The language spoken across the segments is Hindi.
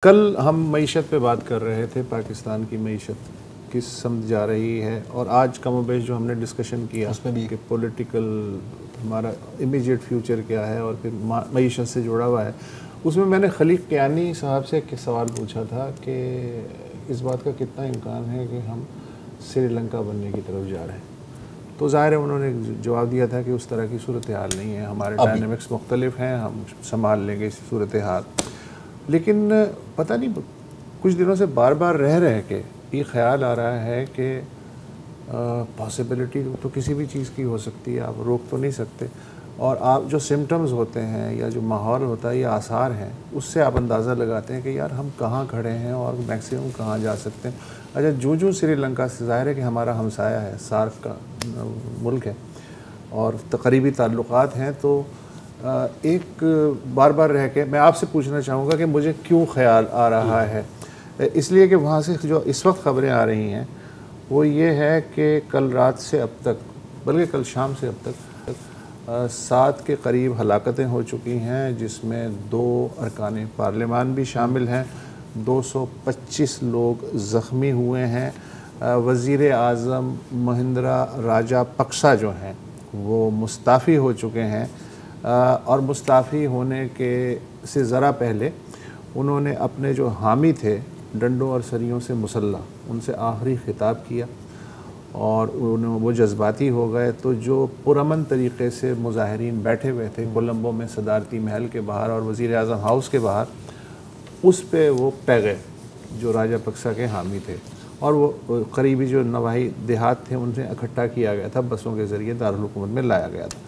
कल हम मईशत पे बात कर रहे थे, पाकिस्तान की मईशत किस समझ जा रही है, और आज कमोबेश जो हमने डिस्कशन किया उसमें भी कि पॉलिटिकल हमारा इमीडिएट फ्यूचर क्या है और फिर मईशत से जुड़ा हुआ है। उसमें मैंने खलीक कियानी साहब से एक सवाल पूछा था कि इस बात का कितना इम्कान है कि हम श्रीलंका बनने की तरफ जा रहे हैं। तो ज़ाहिर है उन्होंने जवाब दिया था कि उस तरह की सूरत हाल नहीं है, हमारे डायनामिक्स मुख्तलिफ हैं, हम संभाल लेंगे इस सूरत हाल। लेकिन पता नहीं कुछ दिनों से बार बार रह के ये ख्याल आ रहा है कि पॉसिबिलिटी तो किसी भी चीज़ की हो सकती है, आप रोक तो नहीं सकते, और आप जो सिम्टम्स होते हैं या जो माहौल होता है या आसार हैं उससे आप अंदाज़ा लगाते हैं कि यार हम कहाँ खड़े हैं और मैक्सिमम कहाँ जा सकते हैं। अच्छा, जो श्रीलंका से ज़ाहिर है कि हमारा हमसाया है, सार्क का मुल्क है और तकरीबी ताल्लुक़ात हैं, तो एक बार बार रह के मैं आपसे पूछना चाहूँगा कि मुझे क्यों ख्याल आ रहा है। इसलिए कि वहाँ से जो इस वक्त ख़बरें आ रही हैं वो ये है कि कल रात से अब तक, बल्कि कल शाम से अब तक 7 के करीब हलाकतें हो चुकी हैं, जिसमें 2 अरकान पार्लिमान भी शामिल हैं, 225 लोग ज़ख्मी हुए हैं। वज़ीर आज़म महिंद्रा राजापक्सा जो हैं वो मुस्ताफ़ी हो चुके हैं, और मुस्ताफ़ी होने के से ज़रा पहले उन्होंने अपने जो हामी थे डंडों और सरियों से मुसल्ला, उनसे आखिरी ख़िताब किया और वो जज्बाती हो गए। तो जो पुरअमन तरीक़े से मुज़ाहिरीन बैठे हुए थे कोलंबो में सदारती महल के बाहर और वज़ीर आज़म हाउस के बाहर, उस पे वो पै गए जो राजापक्सा के हामी थे, और वो करीबी जो नवाही देहात थे उनसे इकट्ठा किया गया था, बसों के ज़रिए दारुल हुकूमत में लाया गया था।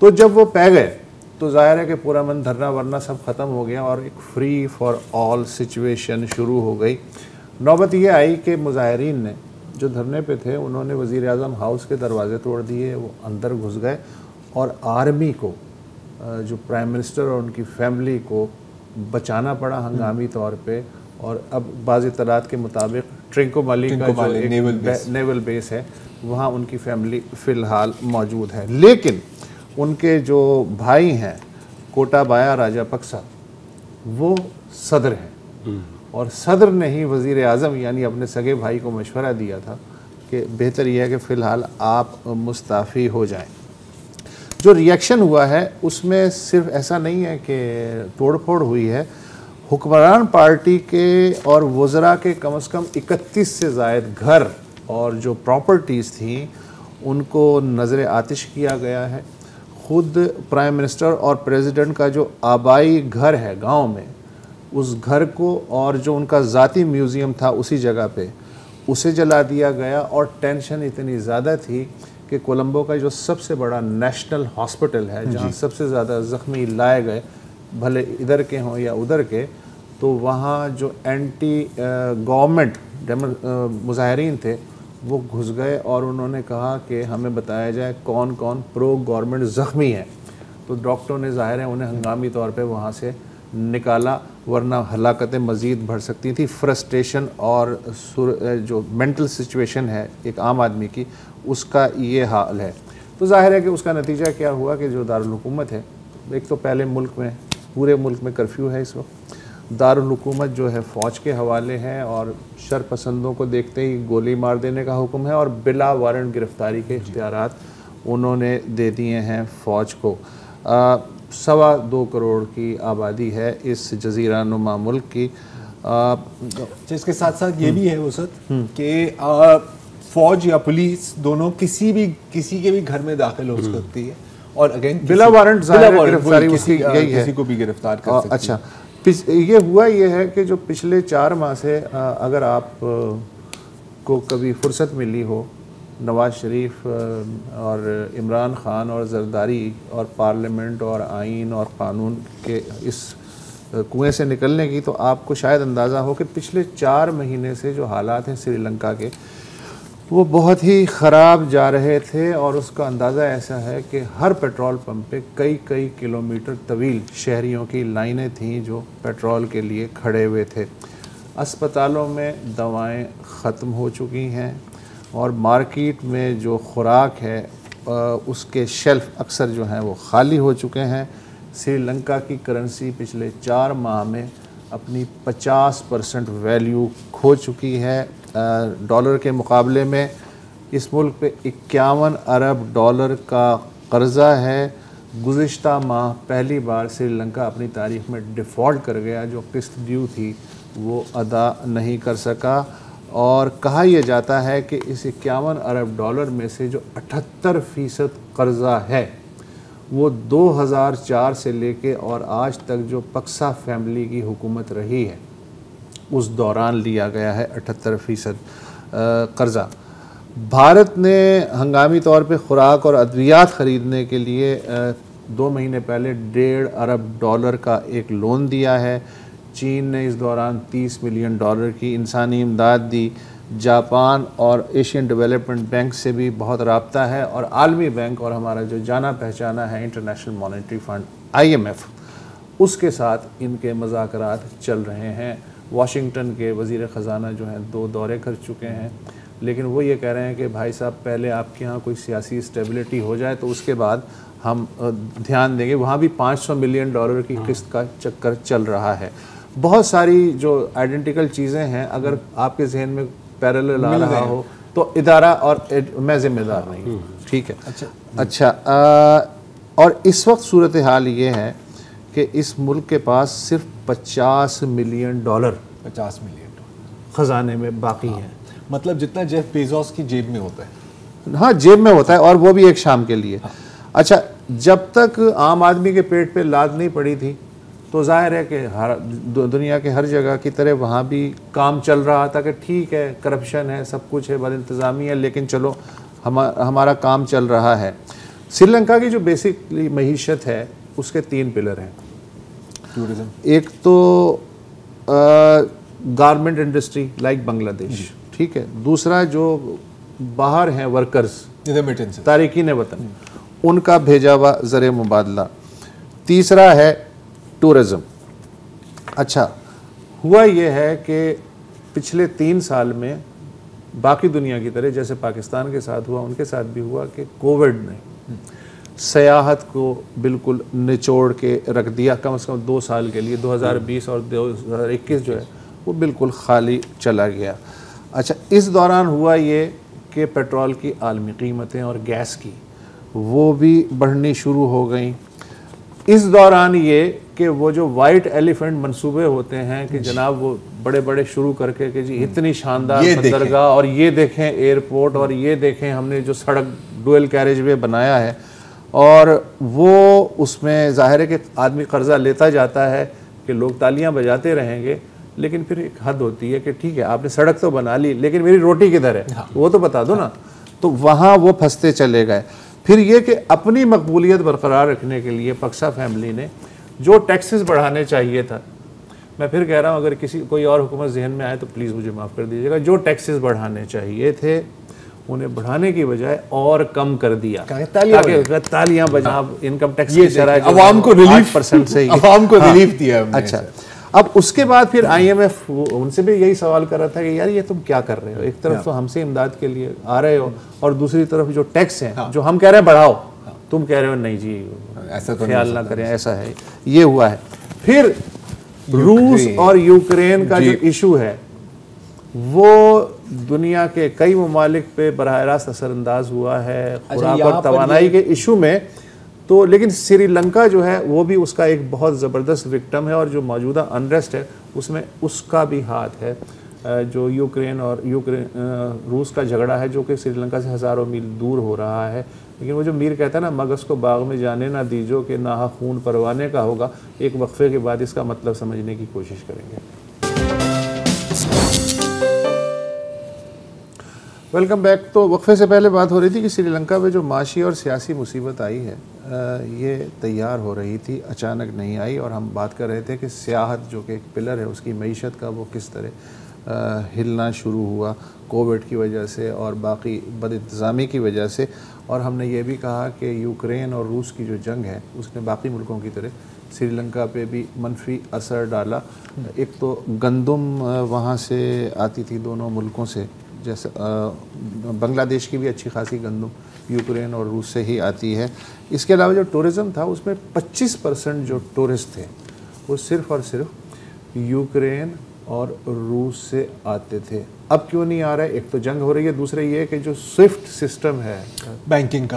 तो जब वो पै गए तो ज़ाहिर है कि पूरा मन धरना वरना सब ख़त्म हो गया और एक फ्री फॉर ऑल सिचुएशन शुरू हो गई। नौबत ये आई कि मुज़ाहिरीन ने जो धरने पे थे उन्होंने वज़ीर आज़म हाउस के दरवाज़े तोड़ दिए, वो अंदर घुस गए और आर्मी को, जो प्राइम मिनिस्टर और उनकी फैमिली को बचाना पड़ा हंगामी तौर पे। और अब बाज़ इत्तलात के मुताबिक ट्रिंकोमाली का जो एक नेवल बेस है वहाँ उनकी फैमिली फ़िलहाल मौजूद है। लेकिन उनके जो भाई हैं कोटाबाया राजापक्सा, वो सदर हैं, और सदर ने ही वज़ीर आज़म यानी अपने सगे भाई को मशवरा दिया था कि बेहतर यह है कि फ़िलहाल आप मुस्ताफ़ी हो जाएं। जो रिएक्शन हुआ है उसमें सिर्फ ऐसा नहीं है कि तोड़ फोड़ हुई है, हुक्मरान पार्टी के और वज़रा के कम से कम 31 से ज़ायद घर और जो प्रॉपर्टीज़ थी उनको नज़र आतिश किया गया है। ख़ुद प्राइम मिनिस्टर और प्रेसिडेंट का जो आबाई घर है गांव में, उस घर को और जो उनका ज़ाती म्यूज़ियम था उसी जगह पे उसे जला दिया गया। और टेंशन इतनी ज़्यादा थी कि कोलंबो का जो सबसे बड़ा नेशनल हॉस्पिटल है जहाँ सबसे ज़्यादा ज़ख्मी लाए गए, भले इधर के हों या उधर के, तो वहाँ जो एंटी गवर्नमेंट मुज़ाहिरीन थे वो घुस गए और उन्होंने कहा कि हमें बताया जाए कौन कौन प्रो गवर्नमेंट ज़ख्मी है। तो डॉक्टरों ने ज़ाहिर है उन्हें हंगामी तौर पे वहाँ से निकाला, वरना हलाकतें मज़ीद बढ़ सकती थी। फ्रस्ट्रेशन और जो मेंटल सिचुएशन है एक आम आदमी की, उसका ये हाल है। तो ज़ाहिर है कि उसका नतीजा क्या हुआ कि जो दारुल हुकूमत है, एक तो पहले मुल्क में, पूरे मुल्क में कर्फ्यू है इस वक्त, दारुल हुकूमत जो है फ़ौज के हवाले है और शरपसंदों को देखते ही गोली मार देने का हुक्म है और बिला वारंट गिरफ्तारी के इख्तियारात उन्होंने दे दिए हैं फ़ौज को। 2.25 करोड़ की आबादी है इस जजीरा नुमा मुल्क की। इसके साथ साथ ये भी है वसत कि फ़ौज या पुलिस दोनों किसी के भी घर में दाखिल हो सकती है और अगेन बिला वारंट गिरफ्तारी उसकी यही है, किसी को भी गिरफ्तार कर सकती है। अच्छा, ये हुआ ये है कि जो पिछले 4 माह से अगर आप को कभी फुर्सत मिली हो नवाज़ शरीफ और इमरान ख़ान और ज़रदारी और पार्लियामेंट और आइन और क़ानून के इस कुएं से निकलने की, तो आपको शायद अंदाज़ा हो कि पिछले 4 महीने से जो हालात हैं श्रीलंका के वो बहुत ही ख़राब जा रहे थे। और उसका अंदाज़ा ऐसा है कि हर पेट्रोल पंप पे कई किलोमीटर तवील शहरियों की लाइनें थीं जो पेट्रोल के लिए खड़े हुए थे। अस्पतालों में दवाएं ख़त्म हो चुकी हैं और मार्केट में जो खुराक है उसके शेल्फ अक्सर जो हैं वो खाली हो चुके हैं। श्रीलंका की करेंसी पिछले 4 माह में अपनी 50% वैल्यू खो चुकी है डॉलर के मुकाबले में। इस मुल्क पे 51 अरब डॉलर का कर्ज़ा है। गुज़िश्ता माह पहली बार श्रीलंका अपनी तारीख़ में डिफ़ॉल्ट कर गया, जो किस्त ड्यू थी वो अदा नहीं कर सका। और कहा यह जाता है कि इस 51 अरब डॉलर में से जो 78% कर्ज़ा है वो 2004 से लेके और आज तक जो पक्सा फैमिली की हुकूमत रही है उस दौरान लिया गया है 78% कर्ज़ा। भारत ने हंगामी तौर पे खुराक और अद्वियात ख़रीदने के लिए 2 महीने पहले 1.5 अरब डॉलर का एक लोन दिया है। चीन ने इस दौरान 30 मिलियन डॉलर की इंसानी इमदाद दी। जापान और एशियन डेवलपमेंट बैंक से भी बहुत राब्ता है, और आलमी बैंक और हमारा जो जाना पहचाना है इंटरनेशनल मॉनेटरी फ़ंड IMF, उसके साथ इनके मुज़ाकरात चल रहे हैं। वाशिंगटन के वज़ीर ख़जाना जो हैं 2 दौरे कर चुके हैं, लेकिन वो ये कह रहे हैं कि भाई साहब पहले आपके यहाँ कोई सियासी स्टेबिलिटी हो जाए तो उसके बाद हम ध्यान देंगे। वहाँ भी 500 मिलियन डॉलर की किस्त का चक्कर चल रहा है। बहुत सारी जो आइडेंटिकल चीज़ें हैं, अगर आपके जहन में पैरेलल आ रहा हो तो इदारा और मैं ज़िम्मेदार नहीं हूँ, ठीक है। अच्छा और इस वक्त सूरत हाल ये है कि इस मुल्क के पास सिर्फ 50 मिलियन डॉलर ख़जाने में बाकी है। मतलब जितना जेफ बेजोस की जेब में होता है। हाँ, जेब में होता है, और वो भी एक शाम के लिए। अच्छा, जब तक आम आदमी के पेट पे लाद नहीं पड़ी थी तो जाहिर है कि हर दुनिया के हर जगह की तरह वहाँ भी काम चल रहा था कि ठीक है, करप्शन है, सब कुछ है, बदइंतज़ामी है, लेकिन चलो हमारा काम चल रहा है। श्रीलंका की जो बेसिकली मईशत है उसके 3 पिलर हैं। टूरिज्म, एक तो गारमेंट इंडस्ट्री लाइक बांग्लादेश, ठीक है। दूसरा जो बाहर हैं वर्कर्स, तारिकीन वतन, उनका भेजा हुआ ज़र मुबादला। तीसरा है टूरिज़म। अच्छा, हुआ ये है कि पिछले 3 साल में बाकी दुनिया की तरह जैसे पाकिस्तान के साथ हुआ, उनके साथ भी हुआ कि कोविड ने सयाहत को बिल्कुल निचोड़ के रख दिया। कम से कम 2 साल के लिए 2020 और 2021 जो है वो बिल्कुल खाली चला गया। अच्छा, इस दौरान हुआ ये कि पेट्रोल की आलमी कीमतें और गैस की वो भी बढ़नी शुरू हो गई। इस दौरान ये कि वो जो वाइट एलिफेंट मंसूबे होते हैं कि जनाब वो बड़े बड़े शुरू करके कि जी इतनी शानदार बंदरगाह, और ये देखें एयरपोर्ट, और ये देखें हमने जो सड़क डुअल कैरेज वे बनाया है, और वो उसमें ज़ाहिर है कि आदमी कर्ज़ा लेता जाता है कि लोग तालियां बजाते रहेंगे, लेकिन फिर एक हद होती है कि ठीक है आपने सड़क तो बना ली, लेकिन मेरी रोटी किधर है, वो तो बता दो ना। तो वहाँ वो फंसते चले गए। फिर ये कि अपनी मकबूलियत बरकरार रखने के लिए पक्सा फैमिली ने जो टैक्सेस बढ़ाने चाहिए था, मैं फिर कह रहा हूँ अगर कोई और हुकूमत जहन में आए तो प्लीज़ मुझे माफ़ कर दीजिएगा, जो टैक्सेस बढ़ाने चाहिए थे उन्हें बढ़ाने की बजाय और कम कर दिया, ताकि तालियां बजा इनकम टैक्स की शरह अवाम को रिलीफ 8% से अवाम को रिलीफ दिया। अच्छा, अब उसके बाद फिर IMF उनसे भी यही सवाल कर रहा था कि यार ये तुम क्या कर रहे हो, एक तरफ तो हमसे इमदाद के लिए आ रहे हो और दूसरी तरफ जो टैक्स हैं जो हम कह रहे हैं बढ़ाओ, तुम कह रहे हो नहीं जी ऐसा तो ख्याल ना करें, ऐसा है। ये हुआ है। फिर रूस और यूक्रेन का जो इशू है वो दुनिया के कई ममालिक पे बराह रास्त असरअंदाज हुआ है खुराक और तवानाई के इशू में। तो लेकिन श्रीलंका जो है वो भी उसका एक बहुत ज़बरदस्त विक्टिम है, और जो मौजूदा अनरेस्ट है उसमें उसका भी हाथ है। जो यूक्रेन और रूस का झगड़ा है जो कि श्रीलंका से हज़ारों मील दूर हो रहा है, लेकिन वो जो मीर कहता है ना मगज़ को बाग में जाने ना दीजो कि ना खून परवाने का होगा। एक वक्फे के बाद इसका मतलब समझने की कोशिश करेंगे। Welcome back. तो वक्फे से पहले बात हो रही थी कि श्रीलंका में जो माशी और सियासी मुसीबत आई है ये तैयार हो रही थी, अचानक नहीं आई। और हम बात कर रहे थे कि सियाहत जो कि एक पिलर है उसकी मईशत का वो किस तरह हिलना शुरू हुआ कोविड की वजह से और बाकी बदइंतज़ामी की वजह से। और हमने ये भी कहा कि यूक्रेन और रूस की जो जंग है उसने बाकी मुल्कों की तरह श्रीलंका पे भी मनफी असर डाला। एक तो गंदम वहाँ से आती थी दोनों मुल्कों से, जैसे बांग्लादेश की भी अच्छी खासी गंदम यूक्रेन और रूस से ही आती है। इसके अलावा जो टूरिज़म था उसमें 25% जो टूरिस्ट थे वो सिर्फ़ और सिर्फ यूक्रेन और रूस से आते थे। अब क्यों नहीं आ रहा है? एक तो जंग हो रही है, दूसरा ये कि जो स्विफ्ट सिस्टम है बैंकिंग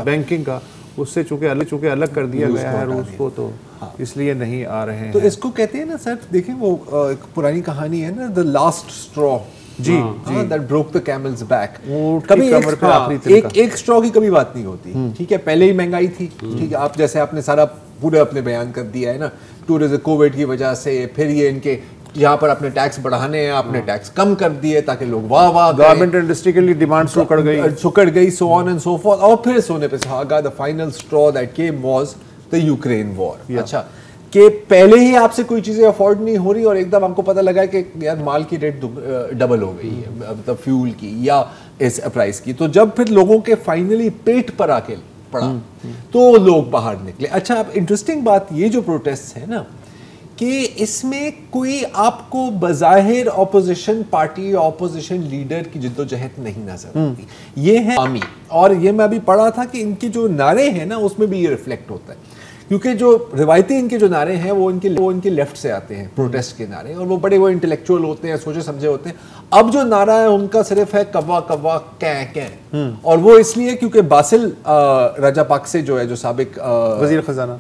का उससे चूंकि अलग कर दिया गया है रूस को, तो इसलिए नहीं आ रहे हैं। तो इसको कहते हैं ना सर, देखें वो एक पुरानी कहानी है ना, द लास्ट स्ट्रॉ, जी that broke the camel's back. कभी एक स्ट्रॉ की कभी बात नहीं होती, ठीक है। पहले ही महंगाई थी, ठीक है। आप जैसे आपने सारा पूरे अपने बयान कर दिया है ना, टूरिज्म कोविड की वजह से, फिर ये इनके यहाँ पर अपने टैक्स बढ़ाने हैं, आपने टैक्स कम कर दिए ताकि लोग वाह गारमेंट इंडस्ट्री के लिए डिमांड सुकड़ गई, so on and so forth. और फिर सोने पे सुहागा, the final straw that came was the Ukraine war. अच्छा, कि पहले ही आपसे कोई चीजें अफोर्ड नहीं हो रही और एकदम आपको पता लगा कि यार माल की रेट डबल हो गई है, मतलब फ्यूल की या इस प्राइस की। तो जब फिर लोगों के फाइनली पेट पर आके पड़ा तो लोग बाहर निकले। अच्छा, अब इंटरेस्टिंग बात ये जो प्रोटेस्ट है ना, कि इसमें कोई आपको बज़ाहिर ऑपोजिशन पार्टी, ऑपोजिशन लीडर की जिद्दोजहद नहीं नजर आती। ये है आर्मी, और ये मैं अभी पढ़ा था कि इनके जो नारे हैं ना उसमें भी ये रिफ्लेक्ट होता है, क्योंकि जो रिवायती इनके जो नारे हैं वो इनके लेफ्ट से आते हैं, प्रोटेस्ट के नारे, और वो बड़े वो इंटेलेक्चुअल होते हैं, सोचे समझे होते हैं। अब जो नारा है उनका सिर्फ है कव्वा कव्वा कै, और वो इसलिए क्योंकि बासिल राजापाक्से जो है, जो साबिक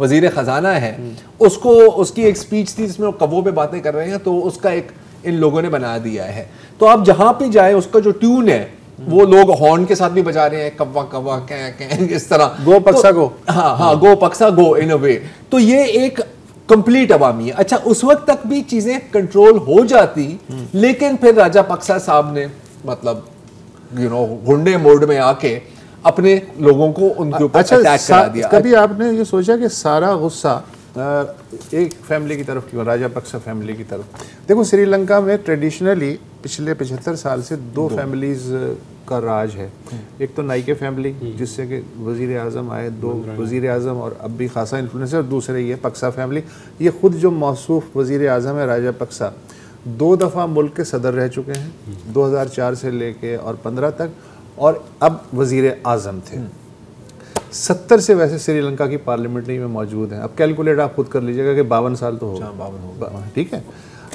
वजीर खजाना है, उसको उसकी एक स्पीच थी जिसमें वो कव्वों पे बातें कर रहे हैं, तो उसका एक इन लोगों ने बना दिया है। तो आप जहां पे जाए उसका जो ट्यून है वो लोग हॉर्न के साथ भी बजा रहे हैं, कव्वा कव्वा कै, इस तरह, गो पक्सा गो, हाँ गो पक्सा गो इन अ वे। तो ये एक कंप्लीट अवामी है। अच्छा, उस वक्त तक भी चीजें कंट्रोल हो जाती, लेकिन फिर राजापक्सा साहब ने मतलब गुंडे मोड में आके अपने लोगों को उनके ऊपर अटैक करा दिया। कभी आपने ये सोचा कि सारा गुस्सा एक फैमिली की तरफ क्यों, राजापक्सा फैमिली की तरफ? देखो, श्रीलंका में ट्रेडिशनली पिछले 75 साल से दो फैमिलीज का राज है। एक तो नाइके फैमिली, जिससे कि वजीर आज़म आए, दो वजीर आज़म और अब भी खासा इन्फ्लुएंस है, और दूसरे ये पक्सा फैमिली। ये खुद जो मौसूफ वजीर आज़म है राजापक्सा, 2 दफ़ा मुल्क के सदर रह चुके हैं, 2004 से लेके और 15 तक, और अब वजीर आज़म थे। 70 से वैसे श्रीलंका की पार्लियामेंट में मौजूद हैं। अब कैलकुलेट आप खुद कर लीजिएगा कि 52 साल तो होगा, ठीक है।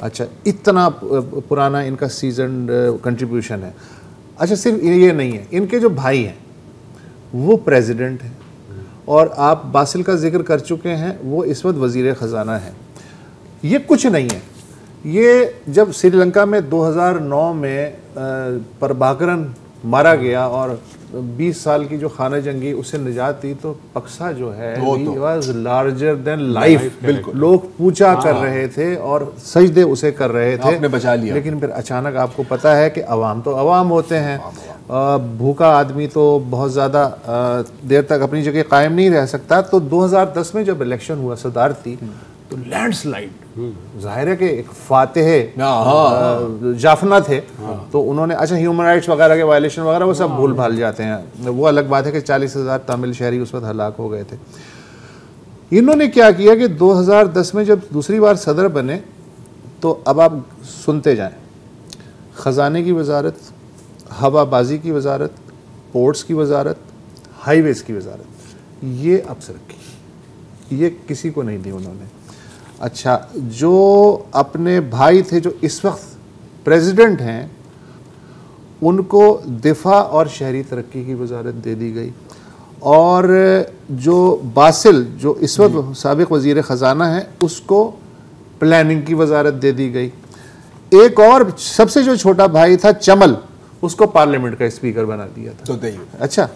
अच्छा, इतना पुराना इनका सीजन कंट्रीब्यूशन है। अच्छा, सिर्फ ये नहीं है, इनके जो भाई हैं वो प्रेसिडेंट हैं, और आप बासिल का जिक्र कर चुके हैं, वो इस वक्त वजीर ख़जाना है। ये कुछ नहीं है। ये जब श्रीलंका में 2009 में प्रभाकरन मारा गया और 20 साल की जो खाना जंगी उससे निजात थी, तो पक्सा जो है वाज लार्जर देन लाइफ। बिल्कुल, लोग पूजा कर रहे थे और सजदे उसे कर रहे थे, आपने बचा लिया। लेकिन फिर अचानक आपको पता है कि अवाम तो अवाम होते हैं, भूखा आदमी तो बहुत ज़्यादा देर तक अपनी जगह कायम नहीं रह सकता। तो 2010 में जब इलेक्शन हुआ सदारती, तो लैंडस्लाइड, जाहिर है कि एक फातेह जाफना थे, तो उन्होंने, अच्छा ह्यूमन राइट्स वगैरह के वायलेशन वगैरह वो सब भूल भाल जाते हैं, वो अलग बात है कि 40,000 तमिल शहरी उस वक्त हलाक हो गए थे। इन्होंने क्या किया कि 2010 में जब दूसरी बार सदर बने, तो अब आप सुनते जाएं, ख़जाने की वजारत, हवाबाजी की वजारत, पोर्ट्स की वजारत, हाईवेज़ की वजारत, ये अफसर की, ये किसी को नहीं दी उन्होंने। अच्छा, जो अपने भाई थे जो इस वक्त प्रेसिडेंट हैं, उनको दिफा और शहरी तरक्की की वजारत दे दी गई, और जो बासिल जो इस वक्त साबिक वज़ीर ख़जाना है, उसको प्लानिंग की वजारत दे दी गई। एक और सबसे जो छोटा भाई था चमल, उसको पार्लियामेंट का स्पीकर बना दिया था। तो अच्छा,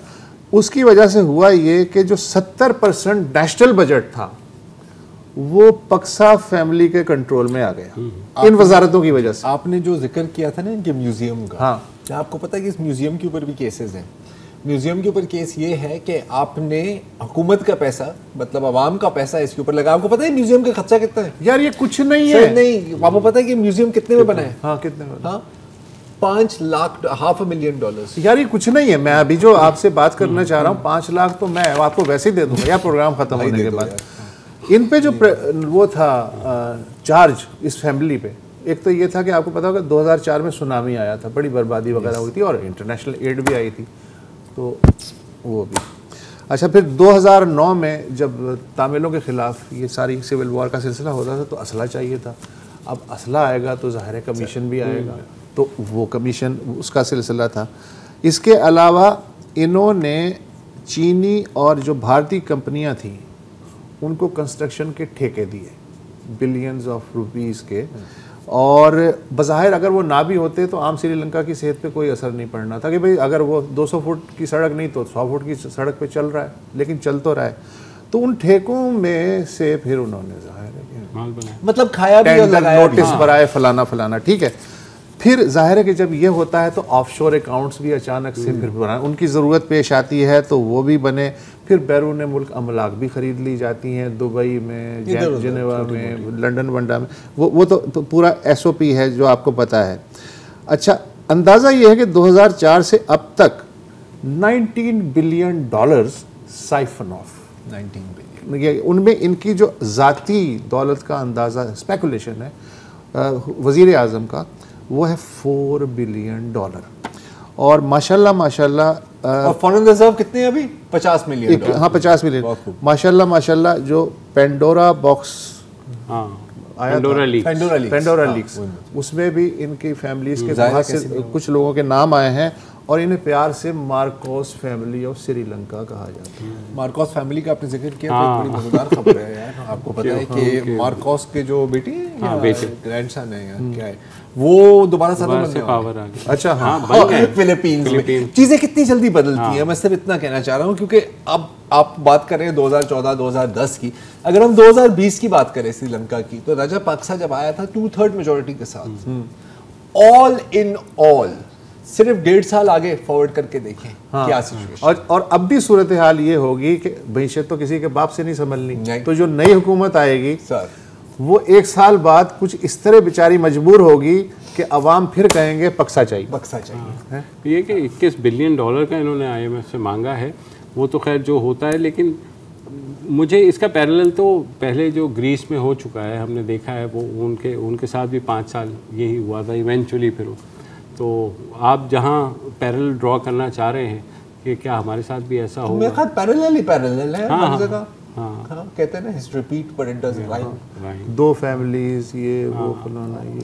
उसकी वजह से हुआ ये कि जो 70% नेशनल बजट था वो पक्सा फैमिली के कंट्रोल में आ गया इन वजारतों की वजह से। आपने जो जिक्र किया था ना इनके म्यूजियम का, हाँ, क्या आपको पता है कि इस म्यूजियम के ऊपर भी केसेस हैं? म्यूजियम के ऊपर केस ये है कि आपने हुकूमत का पैसा, मतलब आवाम का पैसा इसके ऊपर लगा। आपको पता है म्यूजियम का खर्चा कितना है? यार ये कुछ नहीं है। नहीं, आपको पता है कि म्यूजियम कितने में बना है? हाँ, कितने में? हाँ, 5 लाख, $500,000। यार ये कुछ नहीं है। मैं अभी जो आपसे बात करना चाह रहा हूँ, 5 लाख तो मैं आपको वैसे ही दे दूंगा यार प्रोग्राम खत्म होने के बाद। इन पे जो वो था चार्ज इस फैमिली पे, एक तो ये था कि आपको पता होगा 2004 में सुनामी आया था, बड़ी बर्बादी वगैरह हुई थी और इंटरनेशनल एड भी आई थी, तो वो भी। अच्छा, फिर 2009 में जब तामिलों के ख़िलाफ़ ये सारी सिविल वॉर का सिलसिला होता था, तो असला चाहिए था। अब असला आएगा तो ज़ाहिर है कमीशन भी आएगा, तो वो कमीशन उसका सिलसिला था। इसके अलावा इन्होंने चीनी और जो भारतीय कंपनियां थी उनको कंस्ट्रक्शन के ठेके दिए बिलियंस ऑफ रुपीस के, और बज़ाहिर अगर वो ना भी होते तो आम श्रीलंका की सेहत पे कोई असर नहीं पड़ना था कि भाई अगर वो 200 फुट की सड़क नहीं तो 100 फुट की सड़क पे चल रहा है, लेकिन चल तो रहा है। तो उन ठेकों में से फिर उन्होंने ज़ाहिर है मतलब खाया भी और लगाया भी। नोटिस बनाए फलाना फलाना, ठीक है। फिर जाहिर है कि जब ये होता है तो ऑफशोर अकाउंट्स भी अचानक से फिर बनाए, उनकी ज़रूरत पेश आती है तो वो भी बने। फिर बैरून मुल्क अमलाक भी ख़रीद ली जाती हैं, दुबई में, जिनेवा में, लंदन वंडा में, वो तो पूरा SOP है जो आपको पता है। अच्छा, अंदाज़ा ये है कि 2004 से अब तक $19 बिलियन साइफन ऑफ, 19 बिलियन, उनमें इनकी जो ज़ाती दौलत का अंदाज़ा स्पेकुलेशन है वज़ीर आज़म का, वो है $4 बिलियन। और माशाल्लाह और फॉरेन रिजर्व कितने हैं अभी? 50 मिलियन। हाँ, 50 मिलियन। माशाल्लाह जो पेंडोरा बॉक्स आया पेंडोरा लीक्स, उसमें भी इनकी फैमिलीज के बहुत से कुछ लोगों के नाम आए हैं, और इन्हें प्यार से मार्कोस फैमिली ऑफ श्रीलंका कहा जाता है। मार्कोस फैमिली का आपने जिक्र किया तो बड़ी मजेदार खबर है यार। आपको पता है कि मार्कोस के जो बेटी है या ग्रैंडसन है या क्या है, वो दोबारा सदर बनने पावर आ गया। अच्छा, हाँ, फिलीपींस में चीजें कितनी जल्दी बदलती हैं, मैं सिर्फ इतना कहना चाह रहा हूँ। क्योंकि अब आप बात करें 2014-2010 की, अगर हम 2020 की बात करें श्रीलंका की, तो राजापक्सा जब आया था 2/3 मेजोरिटी के साथ, ऑल इन ऑल सिर्फ 1.5 साल आगे फॉरवर्ड करके देखें क्या सिचुएशन। और अब भी सूरत हाल ये होगी कि भैंसें तो किसी के बाप से नहीं संभलनी, तो जो नई हुकूमत आएगी सर, वो 1 साल बाद कुछ इस तरह बेचारी मजबूर होगी कि अवाम फिर कहेंगे पक्सा चाहिए। हाँ। ये कि $21 बिलियन का इन्होंने IMF से मांगा है, वो तो खैर जो होता है, लेकिन मुझे इसका पैरेलल तो पहले जो ग्रीस में हो चुका है, हमने देखा है, वो उनके साथ भी 5 साल यही हुआ था इवेंचुअली। फिर तो आप जहाँ पैरेलल ड्रॉ करना चाह रहे हैं कि क्या हमारे साथ भी ऐसा होगा? मेरे ख्याल पैरेलल है हर जगह। हाँ, कहते हैं ना history repeat but it doesn't rhyme. 2 families, ये वो फलाना ये